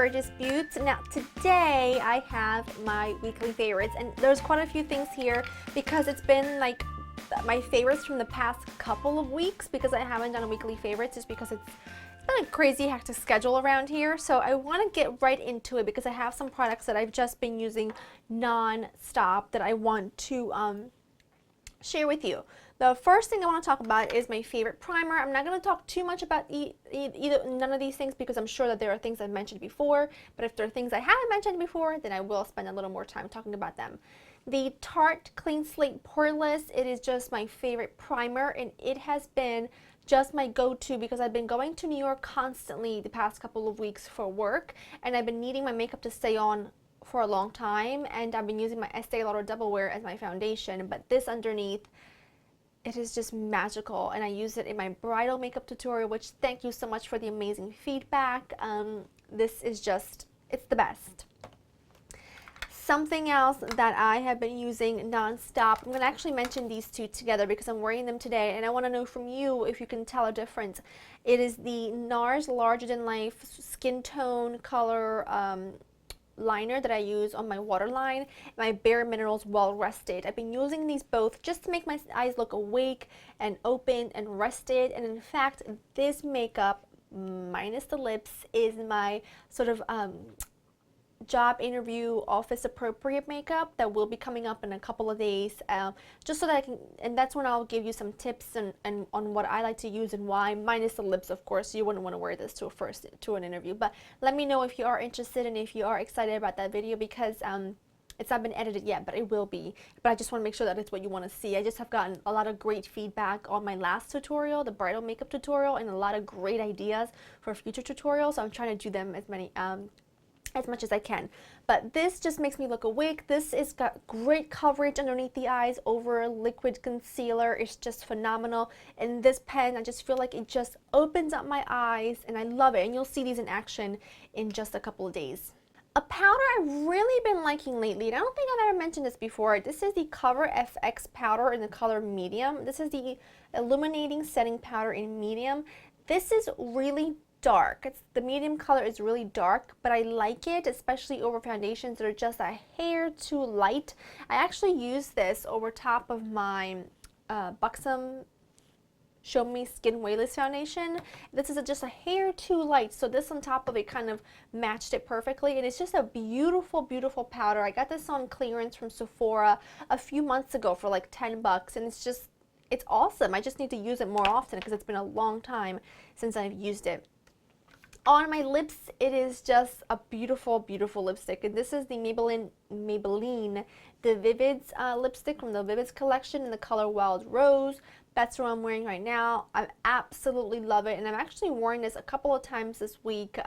gorgeous beauts. Now today I have my weekly favorites, and there's quite a few things here because it's been like my favorites from the past couple of weeks because I haven't done a weekly favorites just because it's been a crazy hectic schedule around here. So I want to get right into it because I have some products that I've just been using non-stop that I want to share with you. The first thing I want to talk about is my favorite primer. I'm not going to talk too much about none of these things because I'm sure that there are things I've mentioned before, but if there are things I haven't mentioned before, then I will spend a little more time talking about them. The Tarte Clean Slate Poreless, it is just my favorite primer, and it has been just my go-to because I've been going to New York constantly the past couple of weeks for work, and I've been needing my makeup to stay on for a long time, and I've been using my Estee Lauder Double Wear as my foundation, but this underneath, it is just magical, and I use it in my bridal makeup tutorial, which thank you so much for the amazing feedback. This is just, it's the best. Something else that I have been using non-stop, I'm going to actually mention these two together because I'm wearing them today, and I want to know from you if you can tell a difference. It is the Nars Larger Than Life Skin Tone Color liner that I use on my waterline, my Bare Minerals Well Rested. I've been using these both just to make my eyes look awake and open and rested, and in fact this makeup minus the lips is my sort of job interview office appropriate makeup that will be coming up in a couple of days, just so that I can, and that's when I'll give you some tips and on what I like to use and why, minus the lips of course. You wouldn't want to wear this to an interview, but let me know if you are interested and if you are excited about that video because it's not been edited yet, but it will be. But I just want to make sure that it's what you want to see. I just have gotten a lot of great feedback on my last tutorial, the bridal makeup tutorial, and a lot of great ideas for future tutorials, so I'm trying to do them as much as I can. But this just makes me look awake. This has got great coverage underneath the eyes over liquid concealer. It's just phenomenal. And this pen, I just feel like it just opens up my eyes, and I love it. And you'll see these in action in just a couple of days. A powder I've really been liking lately, and I don't think I've ever mentioned this before. This is the Cover FX powder in the color medium. This is the Illuminating setting powder in medium. This is really dark. The medium color is really dark, but I like it, especially over foundations that are just a hair too light. I actually use this over top of my Buxom Show Me Skin Wayless foundation. This is just a hair too light, so this on top of it kind of matched it perfectly, and it's just a beautiful, beautiful powder. I got this on clearance from Sephora a few months ago for like 10 bucks, and it's awesome. I just need to use it more often because it's been a long time since I've used it. On my lips, it is just a beautiful, beautiful lipstick, and this is the Maybelline The Vivids lipstick from the Vivids collection in the color Wild Rose. That's what I'm wearing right now. I absolutely love it, and I'm actually wearing this a couple of times this week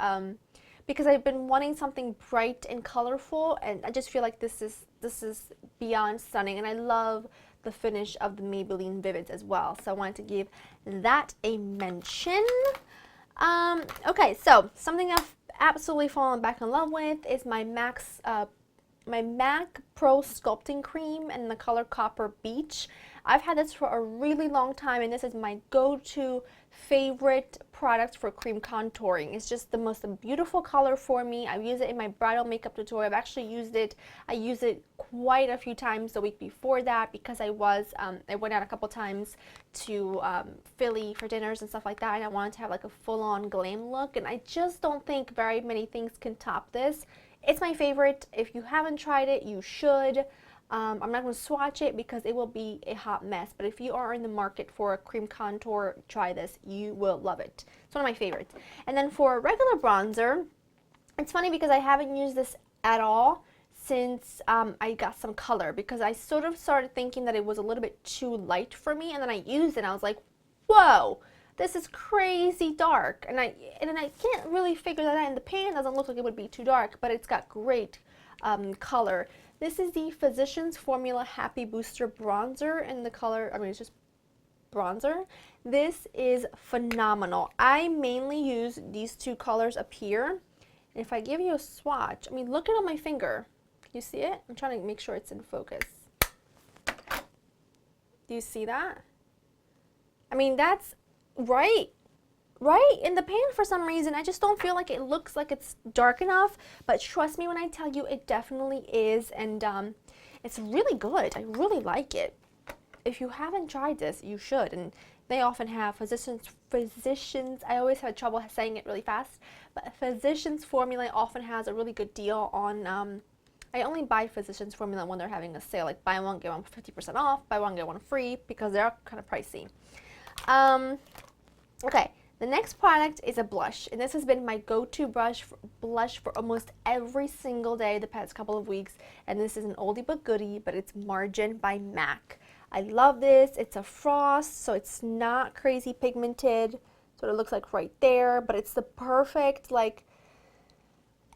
because I've been wanting something bright and colorful, and I just feel like this is beyond stunning, and I love the finish of the Maybelline Vivids as well. So I wanted to give that a mention. Okay, so something I've absolutely fallen back in love with is my MAC Pro Sculpting Cream in the color Copper Beach. I've had this for a really long time, and this is my go-to favorite product for cream contouring. It's just the most beautiful color for me. I use it in my bridal makeup tutorial. I've actually used it, I used it quite a few times the week before that because I went out a couple times to Philly for dinners and stuff like that, and I wanted to have like a full-on glam look, and I just don't think very many things can top this. It's my favorite. If you haven't tried it, you should. I'm not going to swatch it because it will be a hot mess, but if you are in the market for a cream contour, try this. You will love it. It's one of my favorites. And then for a regular bronzer, it's funny because I haven't used this at all since I got some color, because I sort of started thinking that it was a little bit too light for me, and then I used it and I was like, whoa, this is crazy dark, and I can't really figure that out. And the pan doesn't look like it would be too dark, but it's got great color. This is the Physicians Formula Happy Booster Bronzer in the color, it's just bronzer. This is phenomenal. I mainly use these two colors up here. And if I give you a swatch, look at it on my finger. Can you see it? I'm trying to make sure it's in focus. Do you see that? That's right. right? In the pan, for some reason, I just don't feel like it looks like it's dark enough, but trust me when I tell you, it definitely is, and it's really good. I really like it. If you haven't tried this, you should, and they often have physicians, I always have trouble saying it really fast, but Physicians Formula often has a really good deal on, I only buy Physicians Formula when they're having a sale, like buy one, get one 50% off, buy one, get one free, because they're kind of pricey. Okay, the next product is a blush, and this has been my go-to blush for almost every single day the past couple of weeks, and this is an oldie but goodie, but it's Margin by MAC. I love this. It's a frost, so it's not crazy pigmented. That's what it looks like right there, but it's the perfect, like,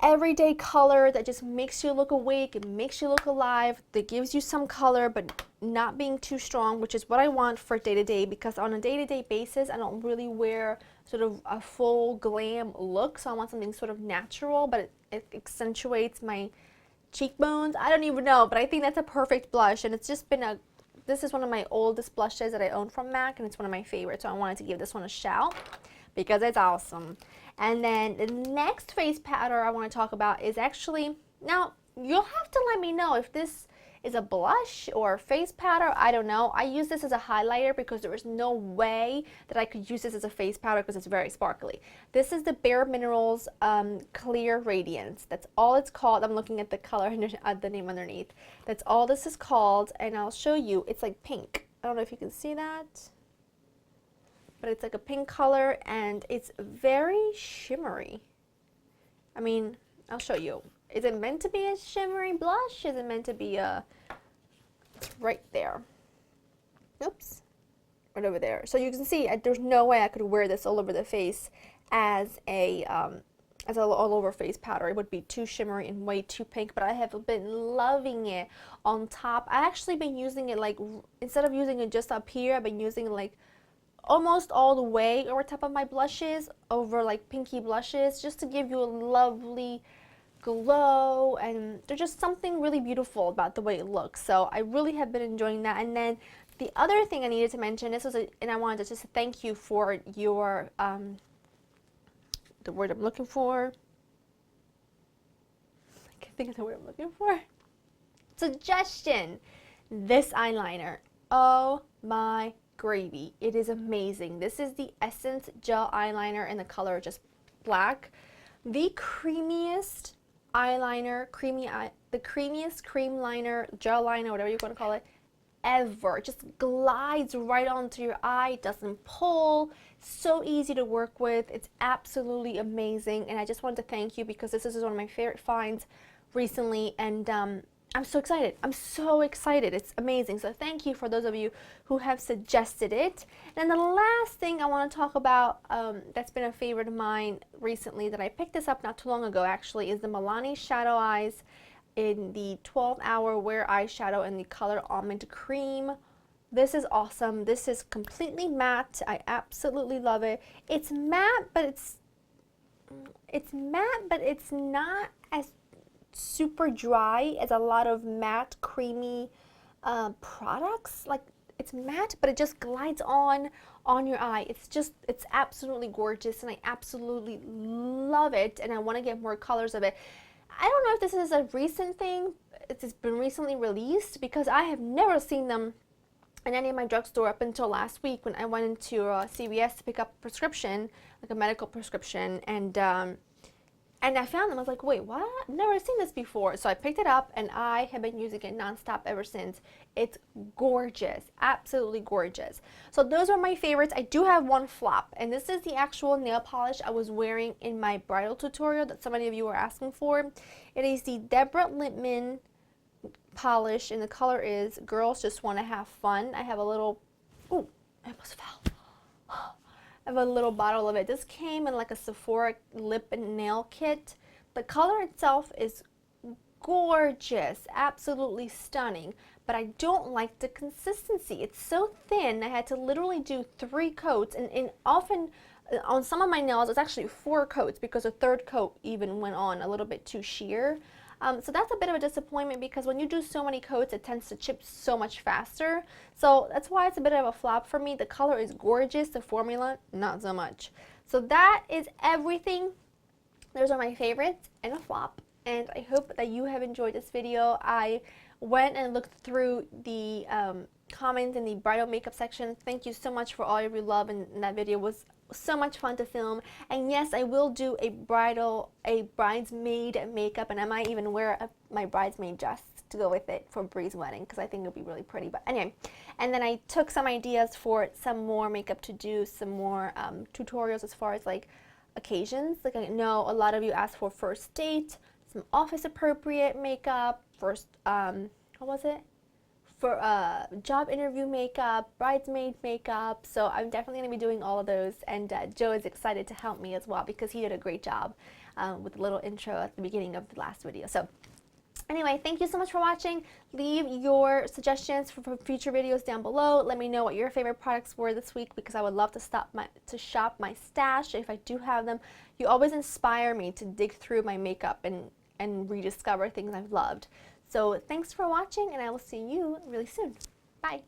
everyday color that just makes you look awake, it makes you look alive, that gives you some color, but not being too strong, which is what I want for day-to-day, because on a day-to-day basis, I don't really wear sort of a full glam look, so I want something sort of natural, but it accentuates my cheekbones. I don't even know, but I think that's a perfect blush, and it's just been this is one of my oldest blushes that I own from MAC, and it's one of my favorites, so I wanted to give this one a shout because it's awesome. And then the next face powder I want to talk about is actually, now you'll have to let me know if this is a blush or face powder. I don't know. I use this as a highlighter because there was no way that I could use this as a face powder because it's very sparkly. This is the Bare Minerals Clear Radiance. That's all it's called. I'm looking at the color and the name underneath. That's all this is called, and I'll show you. It's like pink. I don't know if you can see that, but it's like a pink color, and it's very shimmery. I mean, I'll show you. Is it meant to be a shimmery blush? Is it meant to be a, it's right there. Oops, right over there. So you can see, there's no way I could wear this all over the face as a all over face powder. It would be too shimmery and way too pink, but I have been loving it on top. I actually been using it like, instead of using it just up here, I've been using it like almost all the way over top of my blushes, over like pinky blushes, just to give you a lovely glow, and there's just something really beautiful about the way it looks. So I really have been enjoying that. And then the other thing I needed to mention, and I wanted to just thank you for your, the word I'm looking for, I can't think of the word I'm looking for, suggestion. This eyeliner, oh my gravy, it is amazing. This is the Essence Gel Eyeliner in the color just black. The creamiest eyeliner, the creamiest cream liner, gel liner, whatever you want to call it, ever. It just glides right onto your eye, doesn't pull, so easy to work with. It's absolutely amazing, and I just wanted to thank you because this is one of my favorite finds recently, and I'm so excited. I'm so excited. It's amazing. So thank you for those of you who have suggested it. And the last thing I want to talk about that's been a favorite of mine recently, that I picked this up not too long ago actually, is the Milani Shadow Eyes in the 12-hour Wear Eyeshadow in the color Almond Cream. This is awesome. This is completely matte. I absolutely love it. It's matte, but it's not as super dry as a lot of matte creamy products. Like, it's matte, but it just glides on your eye. It's absolutely gorgeous, and I absolutely love it, and I want to get more colors of it. I don't know if this is a recent thing, it's been recently released, because I have never seen them in any of my drugstore up until last week when I went into CVS to pick up a prescription, like a medical prescription, and I found them. I was like, wait, what? I've never seen this before. So I picked it up, and I have been using it nonstop ever since. It's gorgeous, absolutely gorgeous. So those are my favorites. I do have one flop, and this is the actual nail polish I was wearing in my bridal tutorial that so many of you were asking for. It is the Deborah Lippmann polish, and the color is Girls Just Want to Have Fun. I have a little, ooh, I almost fell. I have a little bottle of it. This came in like a Sephora lip and nail kit. The color itself is gorgeous, absolutely stunning, but I don't like the consistency. It's so thin. I had to literally do 3 coats, and often on some of my nails it's actually 4 coats because a third coat even went on a little bit too sheer. So that's a bit of a disappointment because when you do so many coats, it tends to chip so much faster. So that's why it's a bit of a flop for me. The color is gorgeous, the formula, not so much. So that is everything. Those are my favorites and a flop. And I hope that you have enjoyed this video. I went and looked through the comments in the bridal makeup section. Thank you so much for all of your love, and that video was so much fun to film. And yes, I will do a bridesmaid makeup, and I might even wear my bridesmaid dress to go with it for Bree's wedding because I think it'll be really pretty. But anyway, and then I took some ideas for some more makeup to do, some more tutorials as far as like occasions. Like I know a lot of you asked for first date, some office appropriate makeup, first what was it? For job interview makeup, bridesmaid makeup. So I'm definitely going to be doing all of those, and Joe is excited to help me as well because he did a great job with a little intro at the beginning of the last video. So anyway, thank you so much for watching. Leave your suggestions for future videos down below. Let me know what your favorite products were this week because I would love to shop my stash if I do have them. You always inspire me to dig through my makeup and rediscover things I've loved. So thanks for watching, and I will see you really soon. Bye.